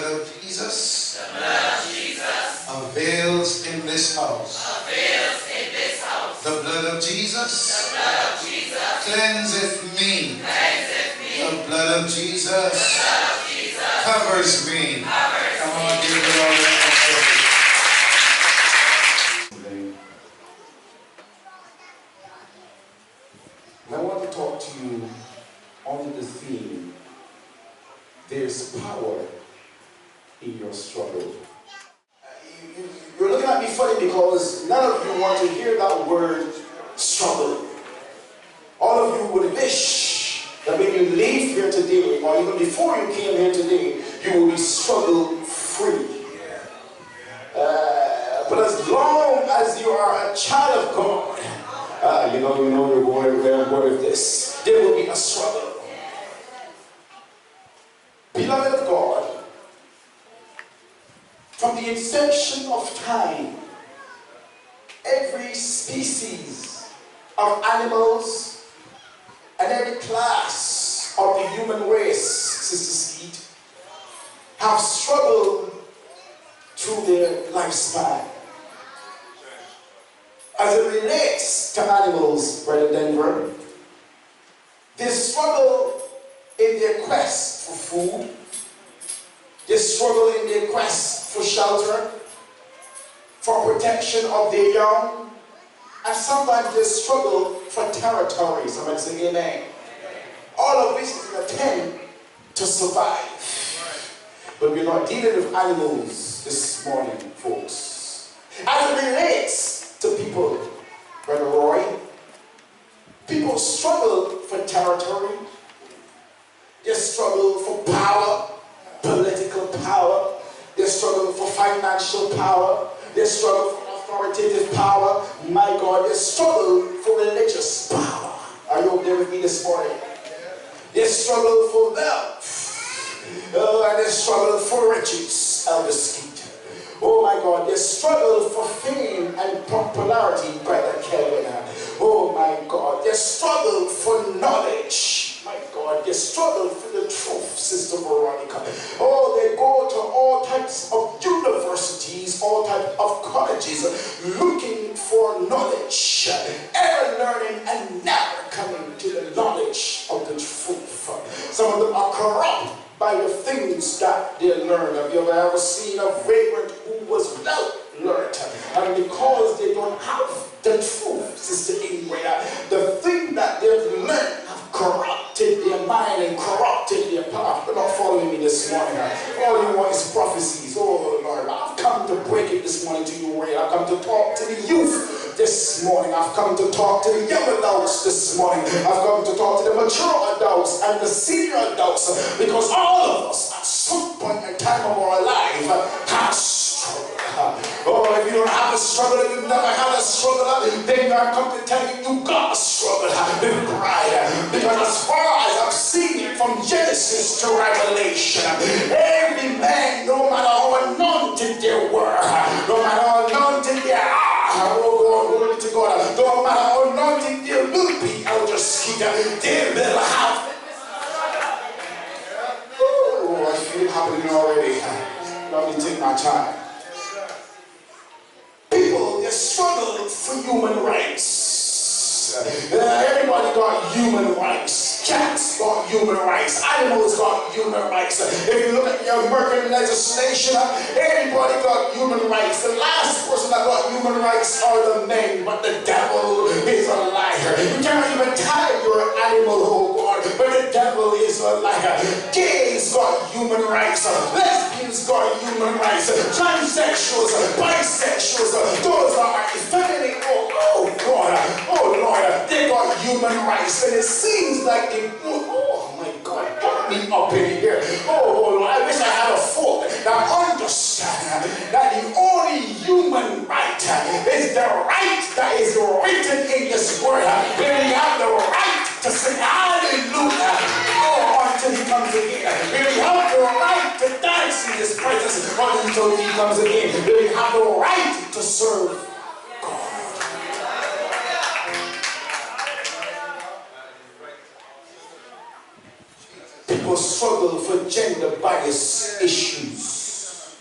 blood of Jesus avails in this house. The blood of Jesus cleanseth me. The blood of Jesus covers me. Come on, give it all the And I want to talk to you on the theme, there's power in your struggle. You're looking at me funny because none of you want to hear that word struggle. All of you would wish that when you leave here today, or even before you came here today, you will be struggle free. But as long as you are a child of God, you know you're going where I'm going with this, there will be a struggle. Beloved of God, from the inception of time, every species of animals and every class of the human race, Sister Skeet, have struggled through their lifespan. As it relates to animals, Brother Denver, they struggle in their quest for food. They struggle in their quest for shelter, for protection of their young, and sometimes they struggle for territory. Somebody say amen. All of this is an attempt to survive. But we're not dealing with animals this morning, folks. As it relates to people, Brother Roy, people struggle for territory. They struggle for power, political power. They struggle for financial power. They struggle for authoritative power. My God, they struggle for religious power. Are you there with me this morning? They struggle for wealth. And they struggle for riches, Elder Skeet. Oh my God, they struggle for fame and popularity, Brother Kelvin. Oh my God, they struggle for knowledge. My God, they struggle for the truth, Sister Veronica. Oh, they go to all types of universities, all types of colleges, looking for knowledge, ever learning and never coming to the knowledge of the truth. Some of them are corrupt by the things that they learn. Have you ever seen a vagrant who was well learned? And because they don't have the truth, Sister Ingrid, the thing that they've learned have corrupted their mind and corrupted their path. You're not following me this morning. All you want is prophecies. Oh Lord, I've come to break it this morning to you, Ray. I've come to talk to the youth this morning. I've come to talk to the young adults this morning. I've come to talk to the mature adults and the senior adults, because all of us at some point in time of our life have struggled. Oh, if you don't have a struggle, if you've never had a struggle, then I come to tell you, you got a struggle with pride. Because as far as I've seen it from Genesis to Revelation, every man, no matter how anointed they were, no matter how anointed they are, oh God, glory to God, no matter how anointed they will be, Elder Skeet, they will have. Oh, I feel it happening already. Let me take my time. People, they struggle for human rights. Everybody got human rights. Cats got human rights. Animals got human rights. If you look at your American legislation, everybody got human rights. The last person that got human rights are the men, but the devil is a liar. You can't even tie your animal, oh God, but the devil is a liar. Gays got human rights. Lesbians got human rights. Transsexuals, bisexuals, those are effeminate. Oh God, oh Lord, they got human rights. And it seems like they, oh my God, put me up in here. Oh Lord, I wish I had a fork that understand that the only human right is the right that is written in this word. When we have the right to say hallelujah, oh, until he comes again. When we have the right to dance in his presence until he comes again. When we have the right to serve God. People struggle for gender bias issues.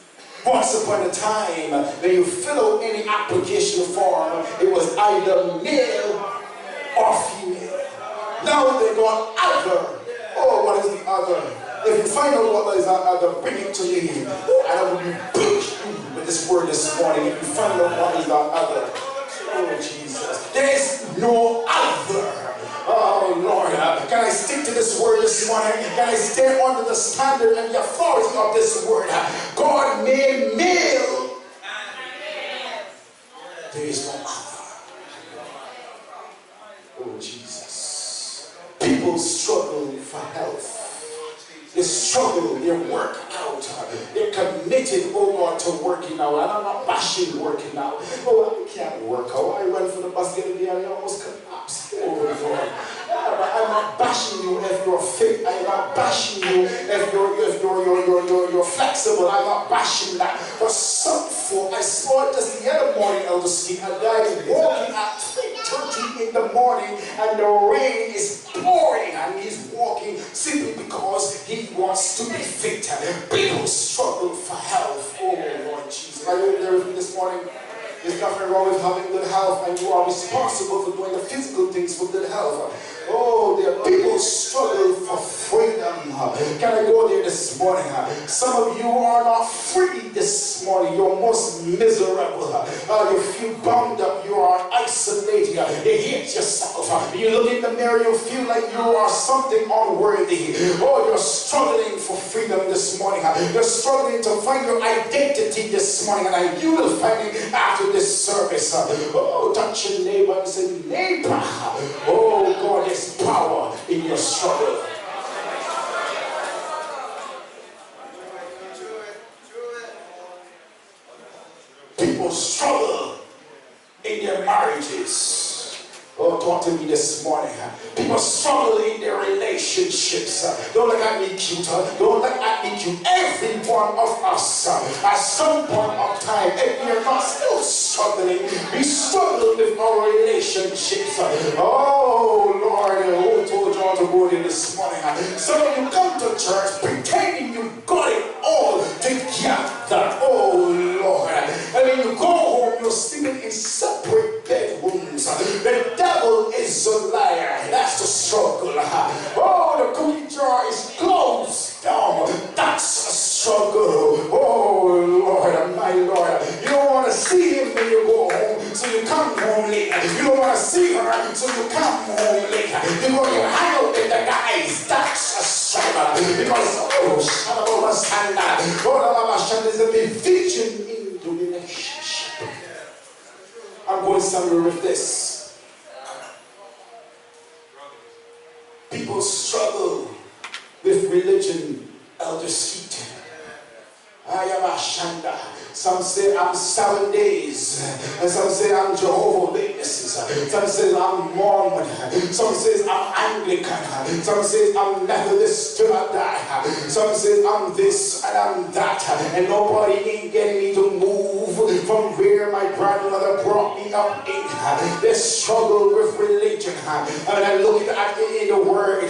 Once upon a time, when you fill out any application form, it was either male or female. Now they got other. Oh, what is the other? If you find out what is that other, bring it to me. I will rebuke you with this word this morning. If you find out what is that other. Oh, Jesus. There is no other. Oh, Lord. Can I stick to this word this morning? Can I stay under the standard and the authority of this word? God made male. There is no other. Oh, Jesus. People struggle for health. They struggle, they work out, they're committed, oh God, to working out. And I'm not bashing working out. Oh, I can't work out. I ran for the bus the other day and I almost collapsed. Oh Lord. But I'm not bashing you if you're fit. I'm not bashing you if you're flexible. I'm not bashing that. But some folk, I saw it just the other morning, Elder Steve, a guy walking at 3:30 in the morning and the rain is pouring and he's walking simply because he wants to be fit. People struggle for health. Oh Lord Jesus. Are you there with me this morning? There's nothing wrong with having good health, and you are responsible for doing the physical things for good health. Oh, there are people struggle for freedom. Can I go there this morning? Some of you are not free this morning. You're most miserable. You feel bound up. You are isolated. You hate yourself. You look in the mirror, you feel like you are something unworthy. Oh, you're struggling for freedom this morning. You're struggling to find your identity this morning, and you will find it after this service. Oh, touch your neighbor and say, neighbor, oh God, there's power in your struggle. People struggle in their marriages. Oh, talk to me this morning. People struggle in their relationships. Don't look at me cute. Don't look at me cute. Every one of us, at some point of time, if we are not still struggling, we struggle with our relationships. Oh, Lord, who told you all to go there this morning? Some of you come to church pretending you got it all together. Oh, Lord. And when you go home, you're sleeping in separate bedrooms. The devil is a liar. That's the struggle. Oh, the cookie jar is closed down. That's a struggle. Oh, Lord, my Lord. You don't want to see him when you go home, so you come home late. You don't want to see her, so you come home late. You go and hang out with the guys. That's a struggle. Because, there's a division in the relationship. I'm going somewhere with this. People struggle with religion, Elder Skeet. I am Ashanda. Some say I'm 7 days. And some say I'm Jehovah's Witnesses. Some say I'm Mormon. Some say I'm Anglican. Some say I'm Methodist till I die. Some say I'm this and I'm that. And nobody ain't getting me to move from where my grandmother brought me up in. They struggle with religion. And I look at it in the word.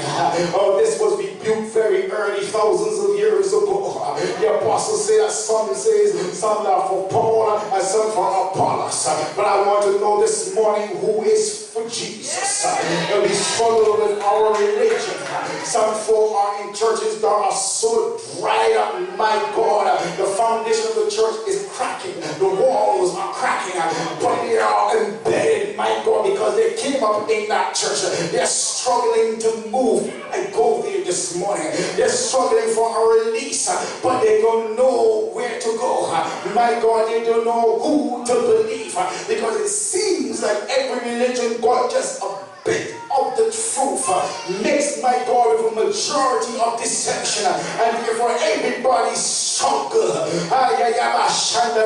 Oh, this was rebuked very early, thousands of years ago. The apostle said that some says some are for Paul and some for Apollos. But I want to know this morning who is for Jesus. And we struggle with our religion. Some folk are in churches that are so dried up, my God. The foundation of the church is cracking. The walls are cracking. But they are embedded, my God, because they came up in that church. They're struggling to move. I go there this morning. They're struggling for a release, but they don't know where to go. My God, they don't know who to believe, because it seems like every religion got just a bit of the truth mixed, my God, with a majority of deception. And for everybody struggle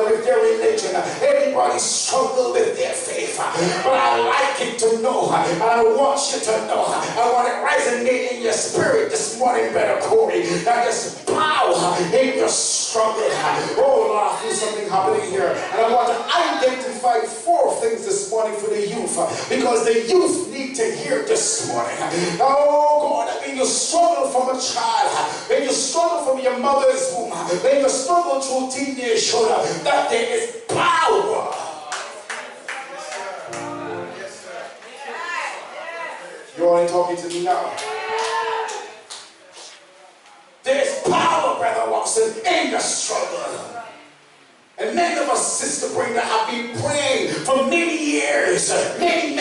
with their religion, everybody struggle with their faith. But I like it to know, and I want you to know, I want it resonate in your spirit this morning, Brother Corey, that just bow in your struggle. Oh Lord, I feel something happening here. And I want to identify 4 things this morning for the youth, because the youth need to hear this morning. Oh God, when you struggle from a child, when you struggle from your mother's womb, when you struggle through teenagehood, that there is power. You're only talking to me now. There's power, Brother Watson, in the struggle. And many of us, Sister Brenda, have been praying for many years, many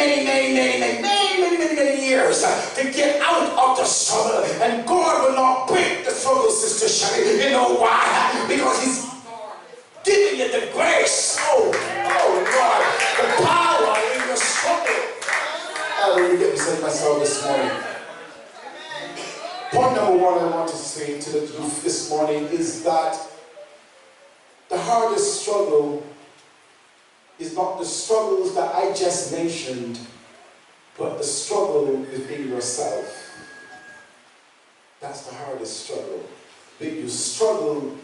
years to get out of the struggle. And God will not break the struggle, Sister Shelley. You know why? Because He's giving you the grace. Oh Lord, the power in the struggle. I really get myself this morning. Point number 1 I want to say to the youth this morning is that the hardest struggle is not the struggles that I just mentioned, but the struggle within yourself. That's the hardest struggle. That you struggle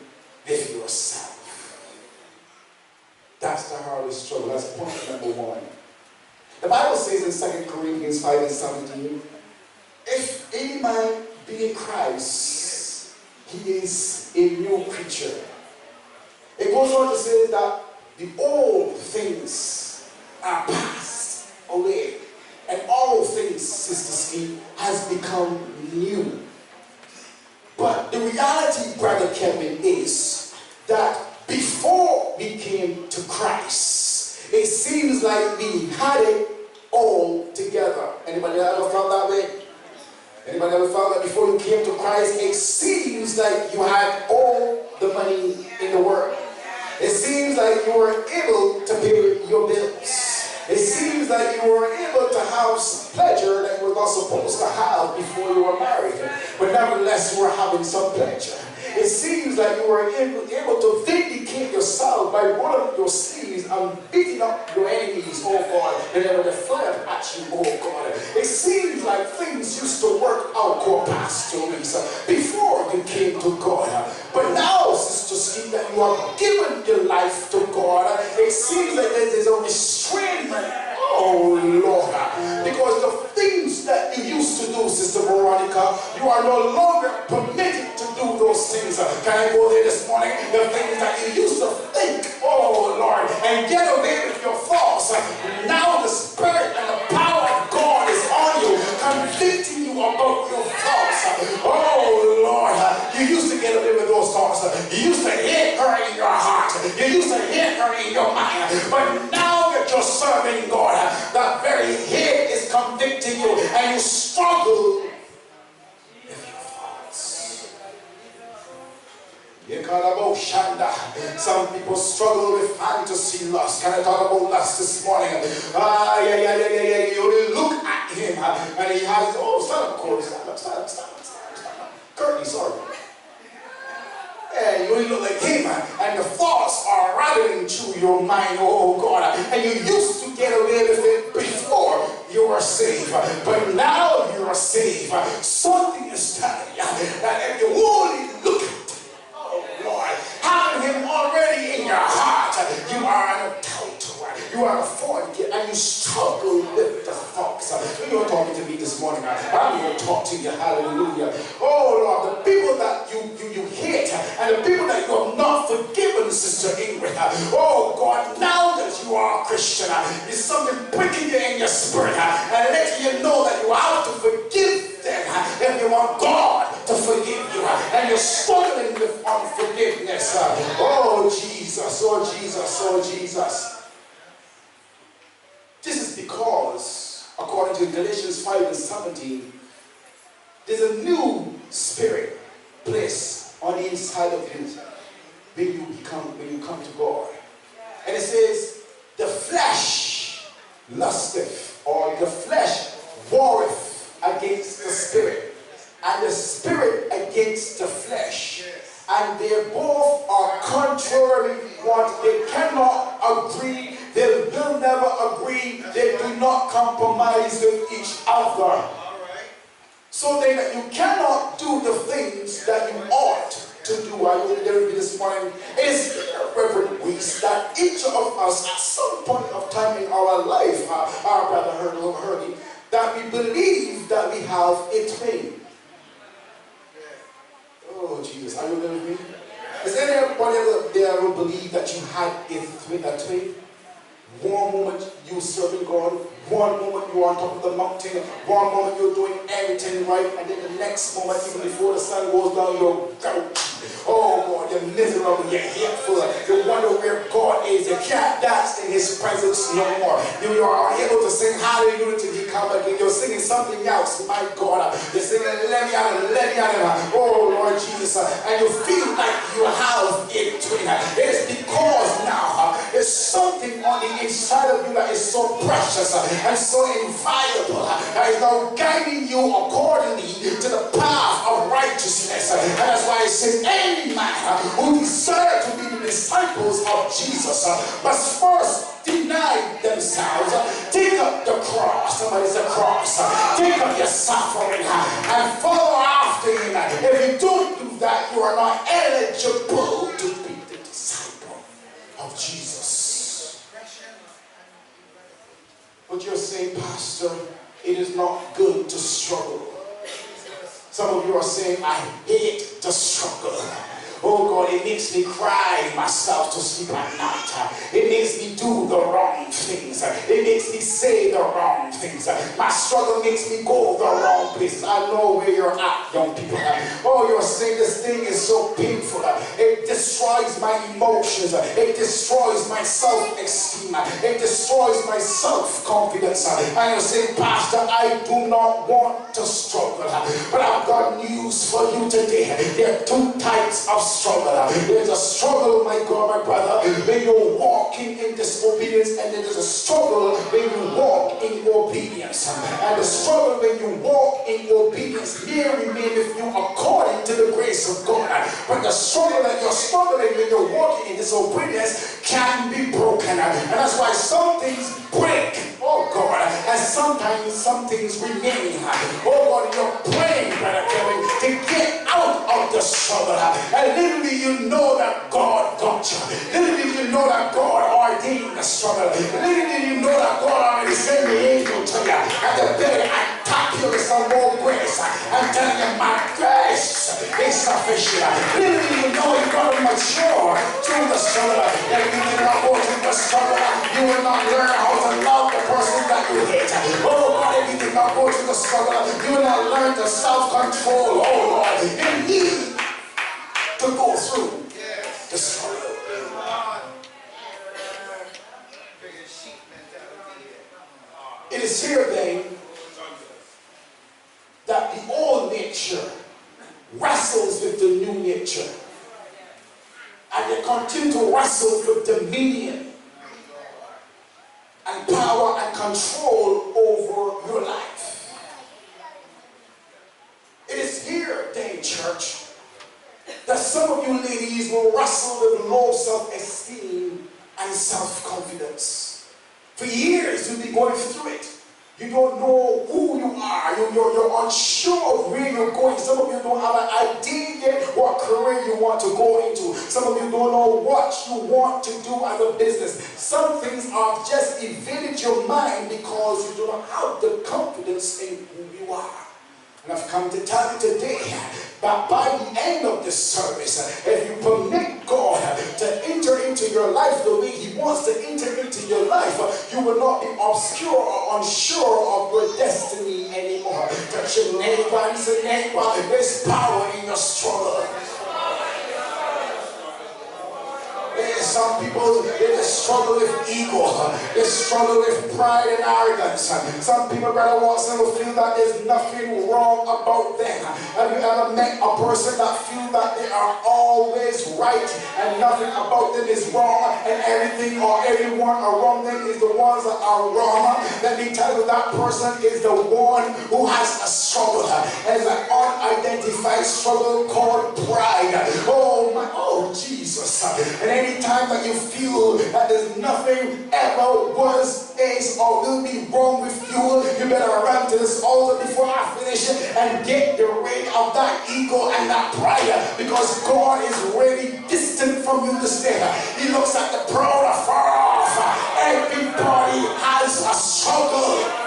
with yourself. That's the hardest struggle. That's point number 1. The Bible says in 2 Corinthians 5:17, if any man be in Christ, he is a new creature. It goes on to say that the old things are passed away, and all things, Sister Steve, has become new. But the reality, Brother Kevin, is that before we came to Christ, it seems like we had it all together. Anybody ever felt that way? Anybody ever felt that before you came to Christ, it seems like you had all the money in the world. It seems like you were able to pay your bills. It seems like you were able to have some pleasure that you were not supposed to have before you were married. But nevertheless, you were having some pleasure. It seems like you were able to vindicate yourself by rolling up your sleeves and beating up your enemies, oh God, whenever they fired at you, oh God. It seems like things used to work out, co-pastors, before you came to God. But now, Sister Steve, that you have given your life to God, it seems like there's a restrainment. Oh Lord, because the things that you used to do, Sister Veronica, you are no longer permitted to do those things. Can I go there this morning? The things that you used to think, oh Lord, and get away with your thoughts. Now the Spirit and the power of God is on you, convicting you about your thoughts. Oh Lord, you used to get away with those thoughts. You used to hate her in your heart. You used to hate her in your mind. But now that you're serving God, that very hate is convicting you, and you struggle with your thoughts. Some people struggle with fantasy lust. Can I talk about lust this morning? You look at him and he has, stand up, Corey, stand up. Courtney, sorry. And you look like him, and the thoughts are rattling through your mind, oh God. And you used to get away with it before you were saved, but now you are saved. Something is telling you that if you only look at him, oh Lord, having him already in your heart, you are an adulterer, you are a fornicator, and you struggle with the thoughts. You're talking to me this morning. I'm going to talk to you. Hallelujah. Oh Lord, the people that you hate, and the people that you have not forgiven, Sister Ingrid. Oh God, now that you are a Christian, there's something pricking you in your spirit, and letting you know that you have to forgive them if you want God to forgive you, and you're struggling with unforgiveness. Oh Jesus, oh Jesus, oh Jesus. This is because, according to Galatians 5:17, there's a new spirit placed on the inside of you when you come to God. And it says, the flesh lusteth, or the flesh warreth against the spirit, and the spirit against the flesh. And they both are contrary one. They cannot agree. They will never agree. They do not compromise with each other. So then you cannot do the things that you ought to do. I will there with me this morning. It is Reverend Weeks that each of us at some point of time in our life, our brother Hurley, that we believe that we have a twin. Oh Jesus, are you there with me? Has anybody ever believed that you had a twin? One moment you're serving God, one moment you're on top of the mountain, one moment you're doing everything right, and then the next moment, even before the sun goes down, you're oh God, you're miserable, you're hateful, you wonder where God is, you can't dance in His presence no more. You are able to sing hallelujah till He come again. You're singing something else, my God. You're singing let me out, oh Lord Jesus, and you feel like you have a twin. It is because now there's something on the inside of you that is so precious and so inviolable that is now guiding you accordingly to the path of righteousness. And that's why it says any man who desires to be the disciples of Jesus must first deny themselves, take up the cross. Somebody say cross. Take up your suffering and follow after Him. If you don't do that, you are not eligible to be the disciple of Jesus. But you're saying, Pastor, it is not good to struggle. Some of you are saying, I hate the struggle. Oh God, it makes me cry myself to sleep at night. It makes me do the wrong things. It makes me say the wrong things. My struggle makes me go the wrong places. I know where you're at, young people. Oh, you're saying this thing is so painful. It destroys my emotions. It destroys my self-esteem. It destroys my self-confidence. And you're saying, Pastor, I do not want to struggle. But I've got news for you today. There are two types of struggle. There's a struggle, my God, my brother, when you're walking in disobedience, and then there's a struggle when you walk in obedience. And the struggle when you walk in obedience may remain with you according to the grace of God. But the struggle that you're struggling when you're walking in disobedience can be broken. And that's why some things break, oh God, and sometimes some things remain. Oh God, you're praying, Brother Kevin, to get out of the struggle. And literally you know that God got you. Literally you know that God ordained the struggle. Literally you know that God already sent the angel to you at the bed and tap you with some more grace. I'm telling you, my grace is sufficient. Literally you know you're going to mature through the struggle. And if you did not go through the struggle, you will not learn how to love the person that you hate. Oh God, if you did not go through the struggle, you will not learn to self-control. Oh Lord, you need to go through the struggle. It is here then that the old nature wrestles with the new nature, and they continue to wrestle with dominion and power and control over your life. It is here then, church, that some of you ladies will wrestle with low self-esteem and self-confidence. For years you've been going through it. You don't know who you are. You're unsure of where you're going. Some of you don't have an idea yet what career you want to go into. Some of you don't know what you want to do as a business. Some things are just evaded your mind because you do not have the confidence in who you are. And I've come to tell you today that by the end of this service, if you permit God to enter into your life the way He wants to enter into your life, you will not be obscure or unsure of your destiny anymore. Touch your neighbor and say, neighbor, there's power in your struggle. Some people, they just struggle with ego. They struggle with pride and arrogance. Some people, Brother Watson, will feel that there's nothing wrong about them. Have you ever met a person that feels that they are always right and nothing about them is wrong, and everything or everyone around them is the ones that are wrong? Let me tell you, that person is the one who has a struggle. Has an unidentified struggle called pride. Oh my, oh Jesus. And anytime that you feel that there's nothing ever was, is, or will be wrong with you, you better run to this altar before I finish and get the rid of that ego and that pride, because God is really distant from you this day. He looks at the proud afar off. Everybody has a struggle.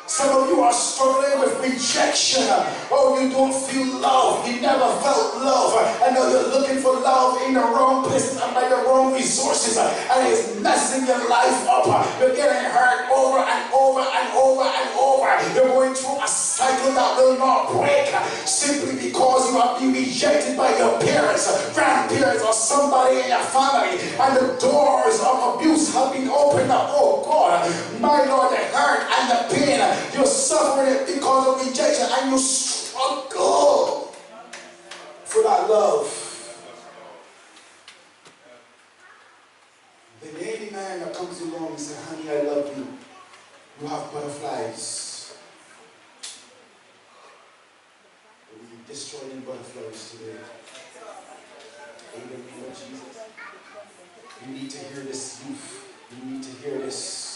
Some of you are struggling with rejection. Oh, you don't feel love. You never felt love. I know you're looking for love in the wrong places and by the wrong resources. And it's messing your life up. You're getting hurt over and over and over and over. You're going through a cycle that will not break simply because you are being rejected by your parents, grandparents, or somebody in your family. And the doors of abuse have been opened up. Oh God, my Lord, the hurt and the pain. You're suffering it because of rejection, and you struggle for that love. Then any man that comes along and says, honey, I love you, you have butterflies. We're destroying butterflies today. In the name of Jesus. You need to hear this, youth. You need to hear this.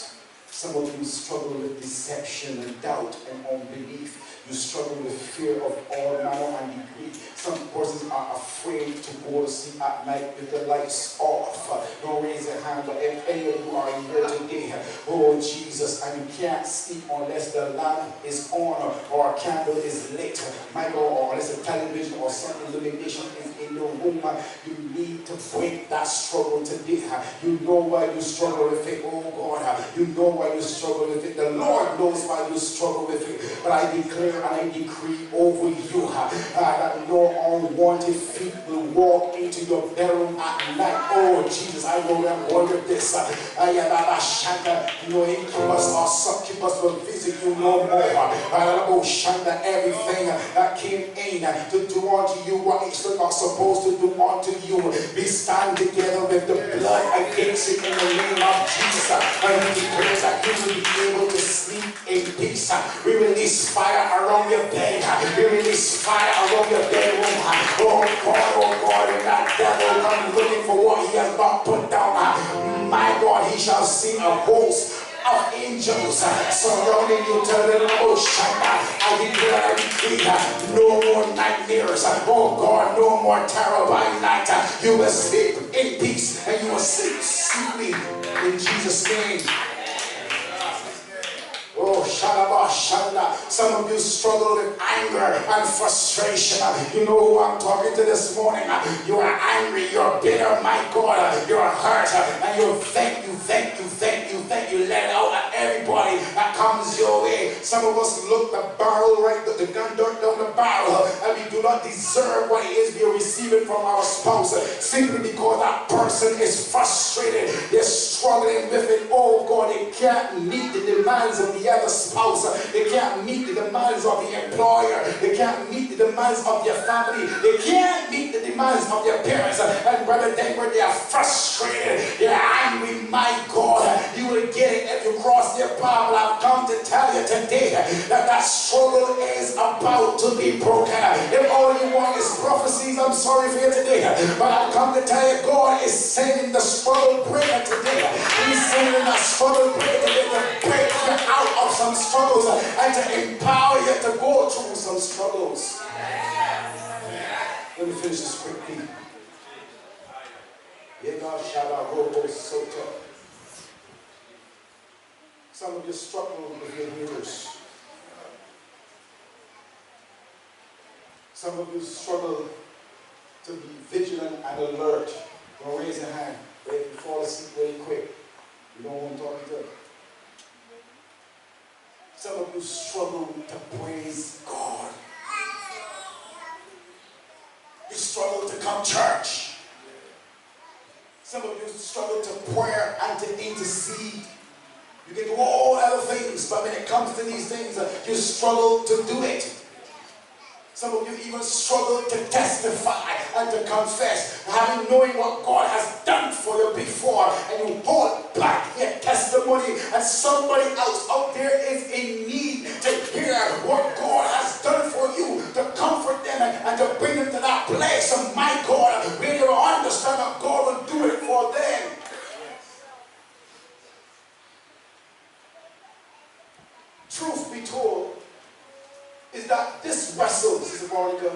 Some of you struggle with deception and doubt and unbelief. You struggle with fear of all manner and degree. Some persons are afraid to go to sleep at night with the lights off. Don't raise your hand, but if any of you are here today, oh Jesus, and you can't sleep unless the lamp is on or a candle is lit, my God, or unless a television or some illumination is in the room, you need to break that struggle today. You know why you struggle with it, oh God. You know why you struggle with it. The Lord knows why you struggle with it. But I declare and I decree over you that no unwanted feet will walk into your bedroom at night. Oh Jesus, I know I'm going with this. No incubus or succubus will visit you no more. Everything that came in to do unto you what it's not supposed to do unto you, we stand together with the blood against it in the name of Jesus. And we declare that you will be able to sleep in peace. We release fire around your bed. We release fire around your bedroom. Oh God, when that devil comes looking for what he has not put down, my God, he shall see a host of angels surrounding you to the ocean. I declare and decree no more nightmares. Oh God, no more terror by night. You will sleep in peace and you will sleep sweetly in Jesus' name. Oh, Shalaba, Shanda. Some of you struggle with anger and frustration. You know who I'm talking to this morning. You are angry, you're bitter, my God. You're hurt, and you thank you, let it out at everybody that comes your way. Some of us look the barrel right, the gun down the barrel, and we do not deserve what it is we are receiving from our spouse, simply because that person is frustrated. They're struggling with it. Oh God, they can't meet the demands of the other spouse. They can't meet the demands of the employer. They can't meet the demands of their family. They can't meet the demands of their parents. And brother, they are frustrated. They're angry. My God, you will get it if you cross their path. But I've come to tell you today that struggle is about to be broken. If all you want is prophecies, I'm sorry for you today. But I've come to tell you, God is sending the struggle breaker today. He's sending the struggle breaker today to break you out of some struggles and to empower you to go through some struggles. Let me finish this quickly. Some of you struggle with your hearers. Some of you struggle to be vigilant and alert. Don't raise your hand. But if you fall asleep very quick, you don't want to talk to them. Some of you struggle to praise God. You struggle to come to church. Some of you struggle to prayer and to intercede. You can do all other things, but when it comes to these things, you struggle to do it. Some of you even struggle to testify and to confess, having knowing what God has done for you before, and you hold back your testimony, and somebody else out there is in need to hear what God has done for you, to comfort them and to place, my God, where they will understand that God will do it for them. Truth be told, is that this wrestle, Sister Veronica,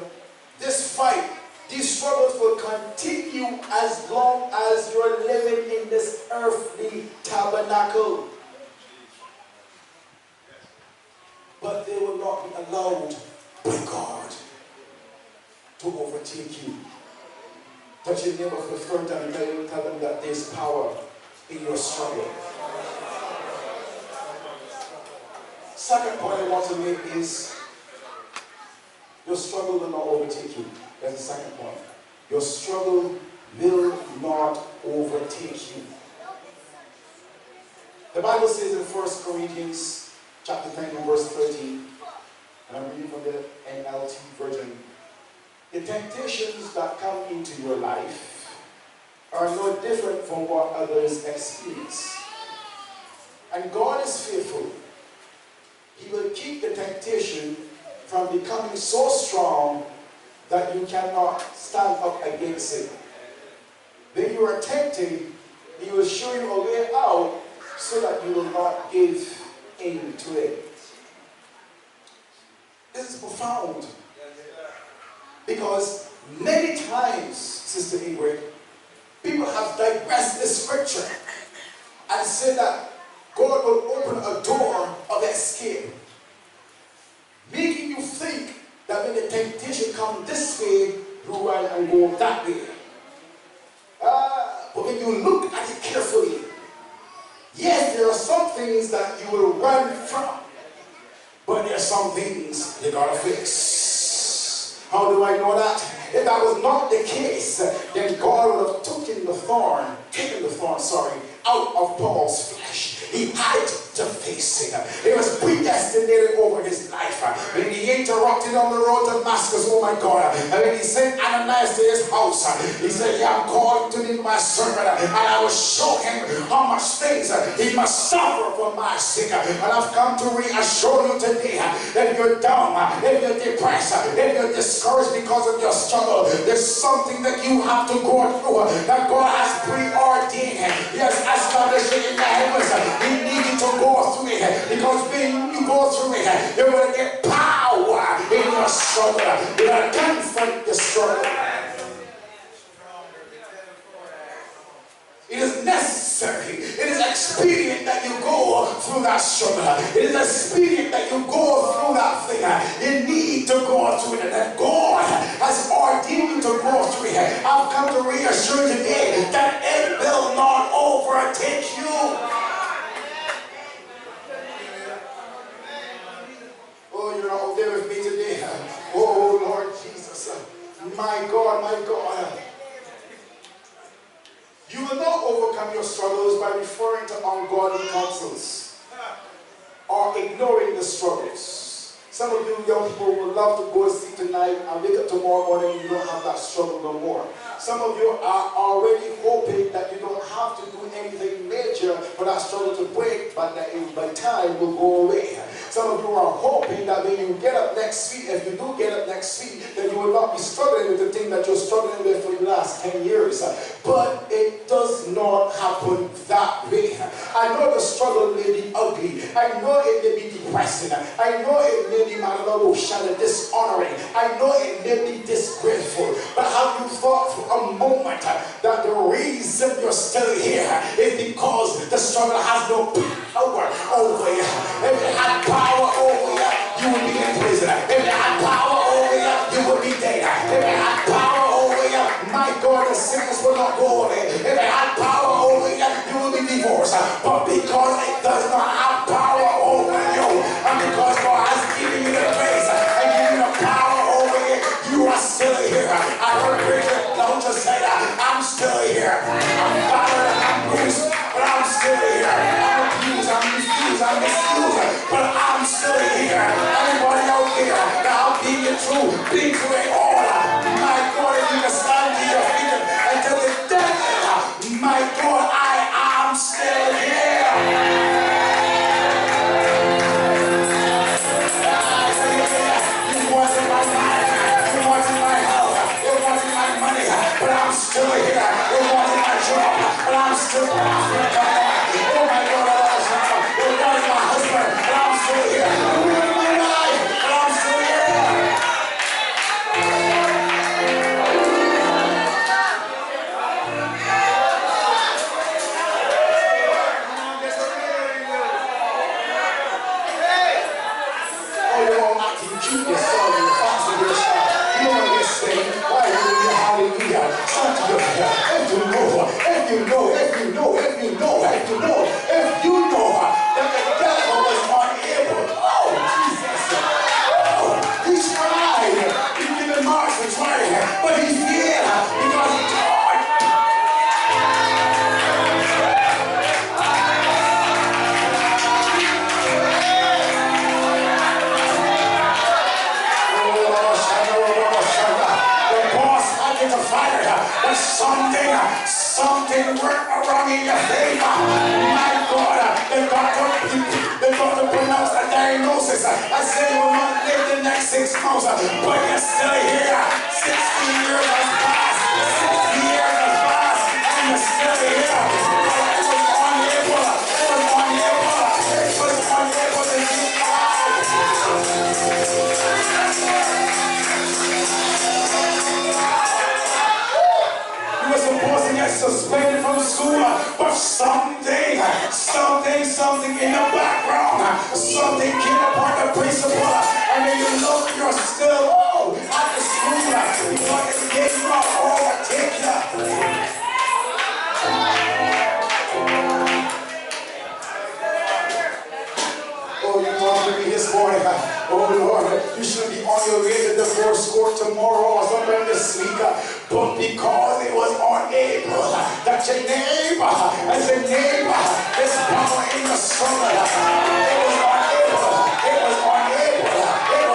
this fight, these struggles will continue as long as you're living in this earthly tabernacle. But they will not be allowed by God to overtake you. Touch your neighbor for the third time and tell them that there's power in your struggle. Second point I want to make is your struggle will not overtake you. That's the second point. Your struggle will not overtake you. The Bible says in 1 Corinthians chapter 10 and verse 13, and I'm reading from the NLT version, the temptations that come into your life are no different from what others experience. And God is faithful. He will keep the temptation from becoming so strong that you cannot stand up against it. When you are tempted, He will show you a way out so that you will not give in to it. This is profound. Because many times, Sister Ingrid, people have digressed the scripture and said that God will open a door of escape, making you think that when the temptation comes this way, you run and go that way. But when you look at it carefully, yes, there are some things that you will run from, but there are some things you gotta fix. How do I know that? If that was not the case, then God would have taken the thorn, out of Paul's flesh. He had to face it. It was predestinated over his life. When he interrupted on the road to Damascus, oh my God, and when he sent Ananias to his house, he said, yeah, I'm calling to him my servant, and I will show him how much things he must suffer for my sake. And I've come to reassure you today, if you're down, if you're depressed, if you're discouraged because of your struggle, there's something that you have to go through that God has preordained. He has established it in the heavens. He needs you to go through it, because when you go through it, you're going to get power in your struggle. You're going to confront the struggle. It is necessary, it is expedient that you go through that struggle. It is expedient that you go through that thing. You need to go through it, and God has ordained you to go through it. I've come to reassure you today that it will not overtake you. Oh, you're not there with me today. Oh, Lord Jesus. My God, my God. You will not overcome your struggles by referring to ungodly counsels or ignoring the struggles. Some of you young people would love to go to sleep tonight and wake up tomorrow morning and you don't have that struggle no more. Some of you are already hoping that you don't have to do anything major for that struggle to break, but that by time will go away. Some of you are hoping that when you get up next week, if you do get up next week, then you will not be struggling with the thing that you're struggling with for the last 10 years. But it does not happen that way. I know the struggle may be ugly. I know it may be depressing. I know it may be dishonoring. I know it may be disgraceful. But have you thought for a moment that the reason you're still here is because the struggle has no power over you? If it had power over you, you would be in prison. If it had power over you, you would be dead. If it had power over you, my God, the sickness will not go away. If it had power over you, you will be divorced. But because it does not have power over you, and because God has given you the grace and given you the power over you, you are still here. I heard Bridget don't just say that. I'm still here. I'm battered and I'm bruised, but I'm still here. I'm abused, I'm misused, I'm but I'm still here. Anybody out there that I've been through it all, my God, if you can stand to your feet and tell the devil, my God, I am still here. You wanted my life, you wanted my health, you wanted cute yourself and you're foxy yourself. You don't want to get saved. Why? Hallelujah. If you know that the devil was unable. Oh, Jesus. Oh, he's tried. He's given marks for trying, but he's here because he tried. The boss had to fire her, but something worked around in your favor. My God, the doctor pronounced a diagnosis. I said you will not live the next 6 months, but you're still here. 60 years has passed. 60 years has passed, and you're still here. It was unable to keep You were supposed to get suspended from school, but something in the background, something came upon the principal, and then you look, you're still at the school, because it gave you overtake you. Oh, you talk to me this morning. Oh Lord, you should be on your way to the divorce court tomorrow or somewhere this week. But because it was unable, that your neighbor, as a neighbor, is power in the struggle. It was unable. And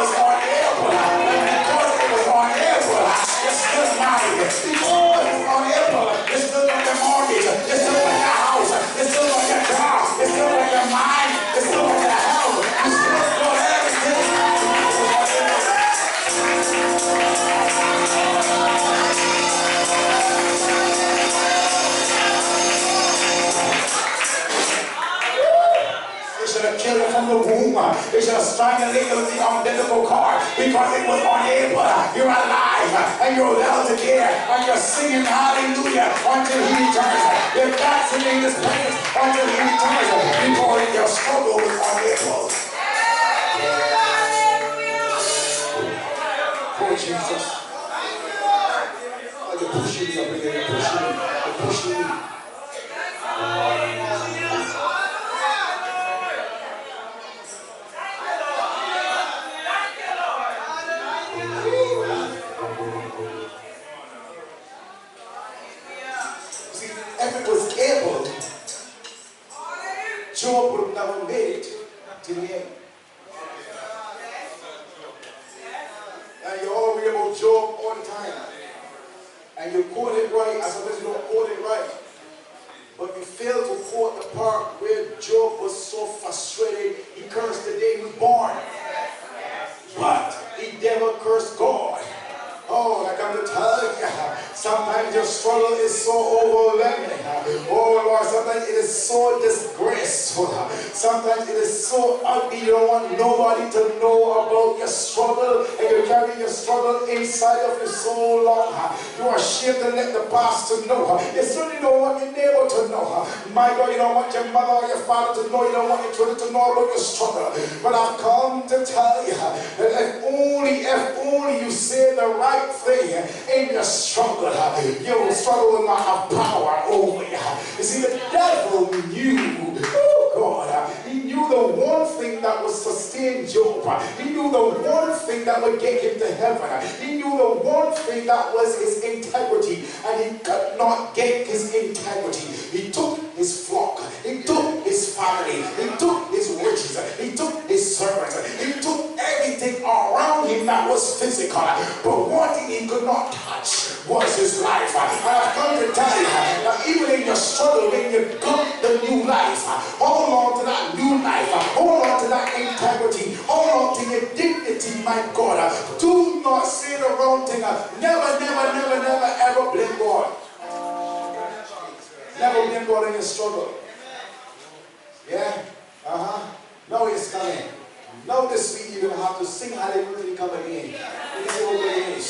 because it was unable, you're still married. Because it was unable, you still got your mortgage, you still got your house, you still got your car, you still got your mind, you still got your health, you still got everything. They should have killed it from the womb. They should have strangulated the umbilical cord because it was unable. You're alive and you're well together and you're singing hallelujah until he returns. You're dancing in this place until he returns. Before your struggle was unable. Oh Jesus. Oh, you're pushing me up here. You're pushing me. If it was able, Job would have never made it to the end. And you all read about Job all the time. And you quote it right, as long as you don't quote it right. But you fail to quote the part where Job was so frustrated, he cursed the day he was born. But he never cursed God. Oh, I come to tell you, sometimes your struggle is so overwhelming. Oh Lord, sometimes it is so disgraceful. Sometimes it is so ugly. You don't want nobody to know about your struggle, and you carry your struggle inside of you so long. You are ashamed to let the pastor know. You certainly don't want your neighbor to know. My God, you don't want your mother or your father to know. You don't want your children to know about your struggle. But I've come to tell you that if only you say the right thing in your struggle, your struggle will not have power over you. You see, the devil knew, oh God, he knew the one thing that would sustain Job. He knew the one thing that would get him to heaven. He knew the one thing that was his integrity, and he could not get his integrity. He took his flock, he took his family, he took his riches, he took his servants, he took everything around him that was physical. But one thing he could not touch was his life. And I've come to tell you that even in your struggle, when you got the new life, hold on to that new life, hold on to that integrity, hold on to your dignity, my God. Do not say the wrong thing. Never, ever blame God. Never blame God in your struggle. Yeah? Now he's coming. Now this week you're going to have to sing hallelujah till he come again. Let me see what it is.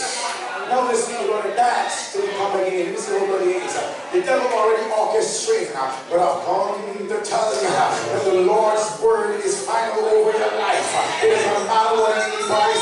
Now this week you're going to dance till he come again. Let me see what it is. The devil already orchestrated, but I've come to tell you that the Lord's word is final over your life. It doesn't matter what anybody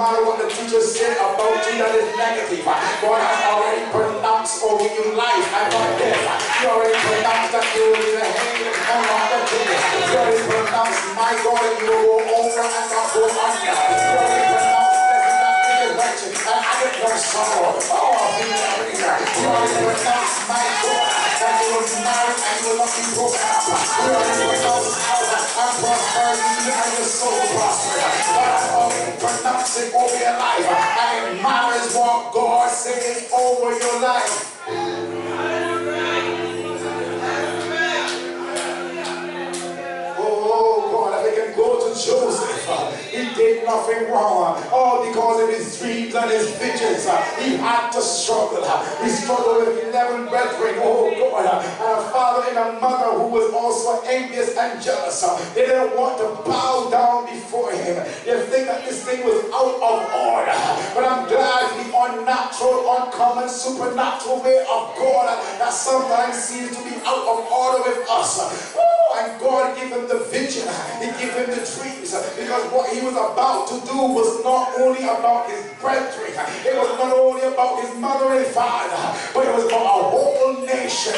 matter what the teacher said about you that is negative, God has already pronounced over your life and not death. He already pronounced that you will be the head and not the tail. He already pronounced, my God, that you will go over and not go under. He already pronounced that you will not be a wretched and I get no sorrow. Oh, he already pronounced, my God, that you will marry and you will not be broken up. He already pronounced health and prosperity and your soul prosper. God has already pronounced it over your life. And it matters what God says over your life. Oh God, I can go to Joseph. He did nothing wrong. All because of his dreams and his visions. He had to struggle. He struggled with 11 brethren. Oh God. And a father and a mother who was also envious and jealous. They didn't want to bow down before him. They think that this thing was out of order. But I'm glad the unnatural, uncommon, supernatural way of God that sometimes seems to be out of order with us. And God gave him the vision. He gave him the dreams. Because what he was about to do was not only about his brethren. It was not only about his mother and father. But it was about a whole nation.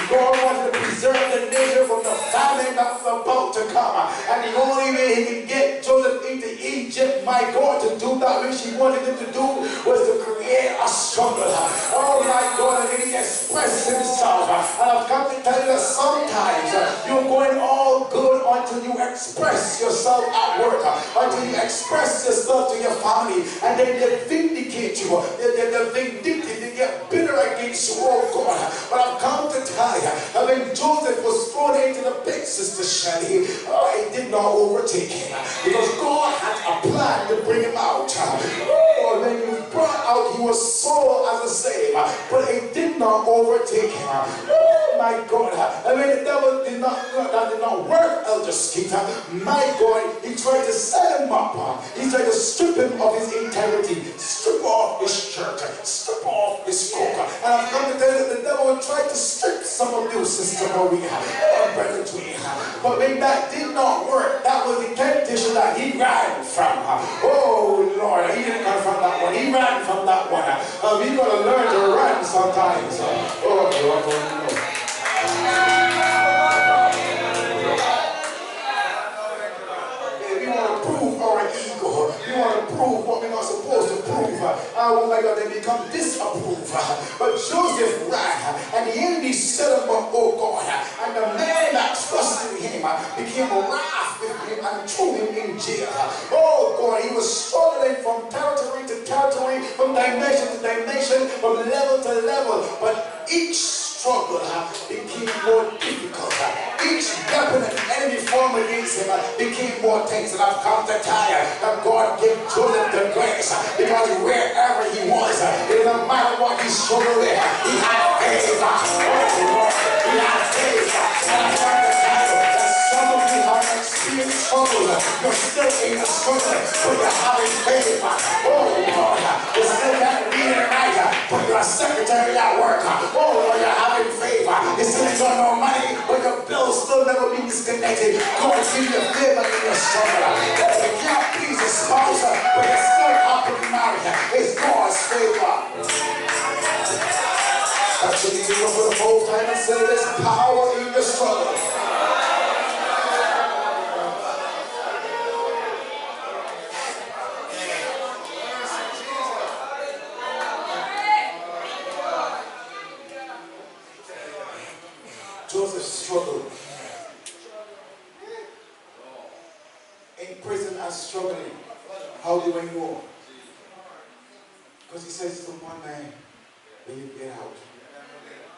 God wanted to preserve the nation from the famine that was about to come. And the only way he could get Joseph into Egypt, my God, to do that which he wanted him to do was to create a struggle. Oh my God, and then he expressed himself. And I've come to tell you that sometimes you're going all good until you express yourself at work, until you express yourself to your family, and then they vindicate you. They're vindictive. They get bitter against you. Oh God. But I've come to tell you that when Joseph was thrown into the pit, Sister Shelley, it did not overtake him because God had a plan to bring him out. Oh, when he was brought out, he was sold as a slave, but it did not overtake him. Oh my God. I mean, the devil did not work, Elder Skeeter. My God, he tried to set him up. He tried to strip him of his integrity, strip off his shirt, strip off his coat. And I've come to tell you that the devil tried to strip some of you, Sister Maria, or Brother Dwayne. But when that did not work, that was the temptation that he ran from. Oh Lord, he didn't run from that one. He ran from that one. We got to learn to run sometimes. Oh Lord. We want to prove our ego. We want to prove what we're not supposed to prove. Oh my God, they become disapproved. But Joseph ran, and the enemy set him up, oh God. And the man that trusted him became wrath with him and threw him in jail. Oh God, he was struggling from territory to territory, from dimension to dimension, from level to level. But each struggle became more difficult. Each weapon an enemy formed against him became more tense. And I've come to tell you that God gave Joseph the grace because wherever he was, it doesn't matter what he struggled with, he had favor. Oh Lord, he had favor. And I've come to tell you that some of you have experienced struggles. You're still in a struggle, but you're having favor. Oh Lord, you still can't read and write, but you're a secretary at work. Oh Lord, you're having favor. You still ain't got no money, but your bills still never be disconnected. God give you favor in your struggle. You can't please a spouse, but you're still happily married. It's God's favor. That's what you do for the whole time and say there's power in the struggle. Joseph struggled in prison and struggling. How do I know? Because he says to one man, when you get out,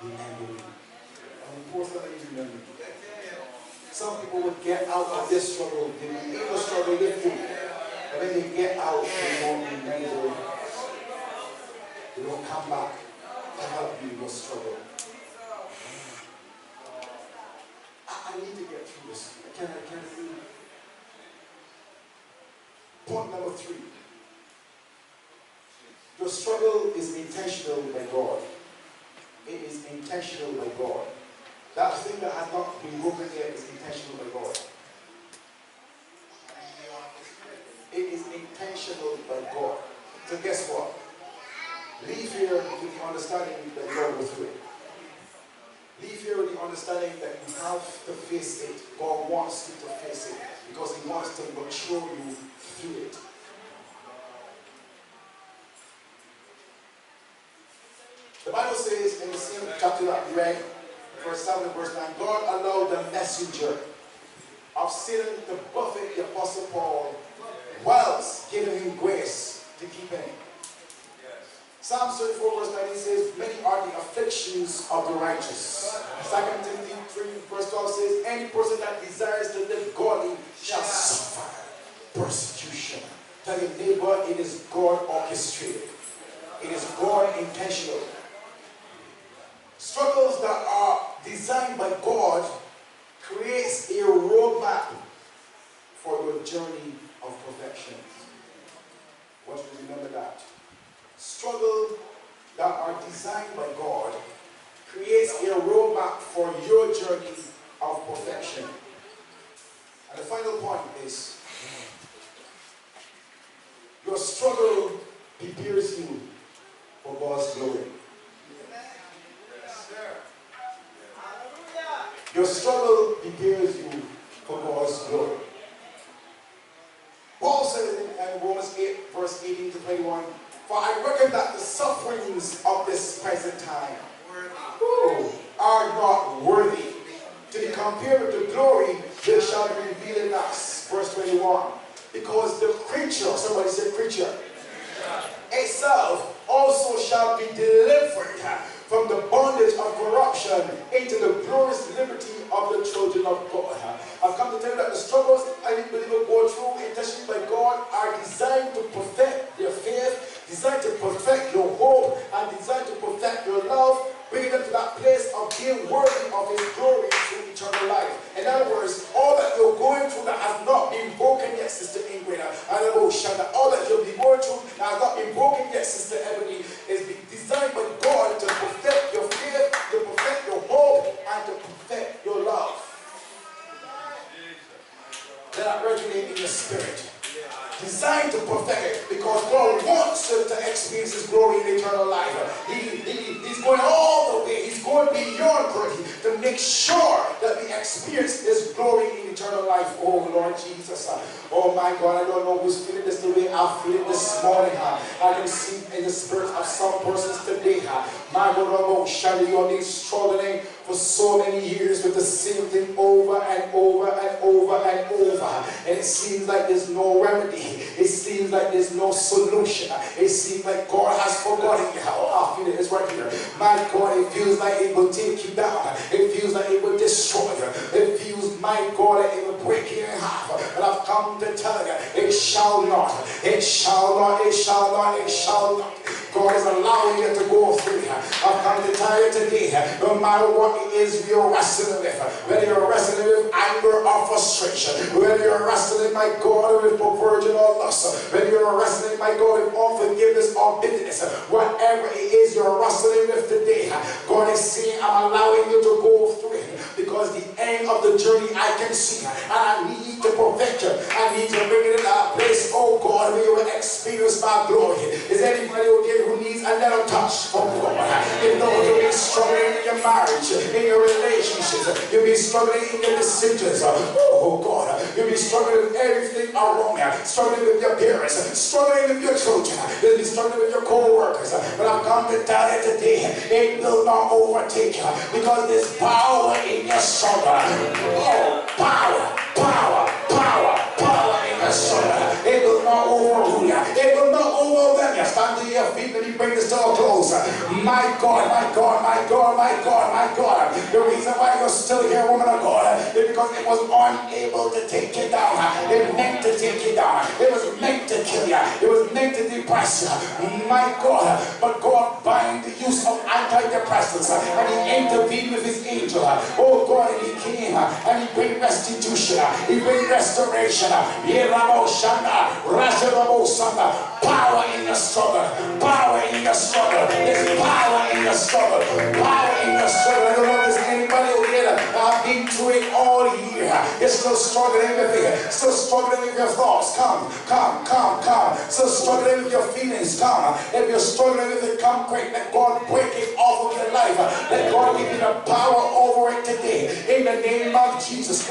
remember me. And poor fellow, you remember me. Some people would get out of this struggle. They will leave the struggle with you. And when they get out, they won't remember you. They won't come back to help you in your struggle. I need to get through this. Can I see? Point number 3. Your struggle is intentional by God. It is intentional by God. That thing that has not been broken yet is intentional by God. It is intentional intentional by God. So guess what? Leave here with the understanding that you're going to go through it. Leave here with the understanding that you have to face it. God wants you to face it because He wants to mature you through it. The Bible says in the same chapter that we read, verse 7 and verse 9, God allowed the messenger of Satan to buffet the Apostle Paul whilst giving him grace to keep him. Psalm 34 verse 19 says, many are the afflictions of the righteous. 2 Timothy 3 verse 12 says, any person that desires to live godly shall suffer persecution. Tell your neighbor, it is God orchestrated. It is God intentional. Struggles that are designed by God creates a roadmap for your journey of perfection. I want you to remember that. Struggles that are designed by God creates a roadmap for your journey of perfection. And the final point is, your struggle prepares you for God's glory. Your struggle prepares you for God's glory. Paul says in Romans 8, verse 18 to 21, for I reckon that the sufferings of this present time are not worthy to be compared with the glory that shall be revealed in us. Verse 21, because the creature, somebody said creature, itself also shall be delivered from the bondage of corruption into the glorious liberty of the children of God. I've come to tell you that the struggles any believer go through, intentionally by God, are designed to perfect their faith, designed to perfect your hope, and designed to perfect your love, bringing them to that place of being worthy of His glory through eternal life. In other words, all that you're going through that has not been broken yet, Sister Ingrid, all that you'll be going through that has not been broken yet, Sister Ebony, is designed by God to perfect your faith, to perfect your hope, and to perfect your love. Let that resonate in your spirit. Designed to perfect it, because God wants you to experience His glory in eternal life. He's going all the way. He's going beyond glory to make sure that we experience His glory in eternal life. Oh Lord Jesus. Oh my God, I don't know who's feeling this the way I feel it this morning. I can see in the spirit of some persons today. My God, you've been struggling for so many years with the same thing over and over and over and over. And it seems like there's no remedy. It seems like there's no solution. It seems like God has forgotten you. I feel it. It's right here. My God, it feels like it will take you down. It feels like it will destroy you. It feels, my God, that it will break you in half. But I've come to tell you, it shall not. It shall not. It shall not. It shall not. God is allowing you to go through. I've come to tell you today, no matter what it is you're wrestling with, whether you're wrestling with anger or frustration, whether you're wrestling, my God, with perversion or lust, whether you're wrestling, my God, with unforgiveness or bitterness, whatever it is you're wrestling with today, God is saying, I'm allowing you to go through it because the end of the journey I can see, and I need to perfect you. I need to bring it in a place, oh God, where you will experience my glory. Is anybody okay who needs a little touch from God? You know you'll be struggling in your marriage, in your relationships, you'll be struggling in your decisions. Oh God, you'll be struggling with everything around you, struggling with your parents, struggling with your children, you'll be struggling with your co-workers. But I've come to tell you today, it will not overtake you because there's power in your struggle. Oh, power, power, power, power in your struggle. It will not overrule you. It will not overwhelm you. Stand to your feet. Let me bring this to a close. My God, my God, my God, my God, my God. The reason why you're still here, woman of God, is because it was unable to take you down. It meant to take you down. It was meant to kill you. It was meant to depress you. My God, but God bind the use of antidepressants and He intervened with His angel. Oh God, and He came and He bring restitution. He bring restoration. Power in your struggle. Power in your struggle. There's power in your struggle. Power in your struggle. I don't know if there's anybody over here that have been through it all year. You're still struggling with it. Still struggling with your thoughts. Come. Still struggling with your feelings. Come. If you're struggling with it, come quick. Let God break it off of your life. Let God give you the power over it today. In the name of Jesus.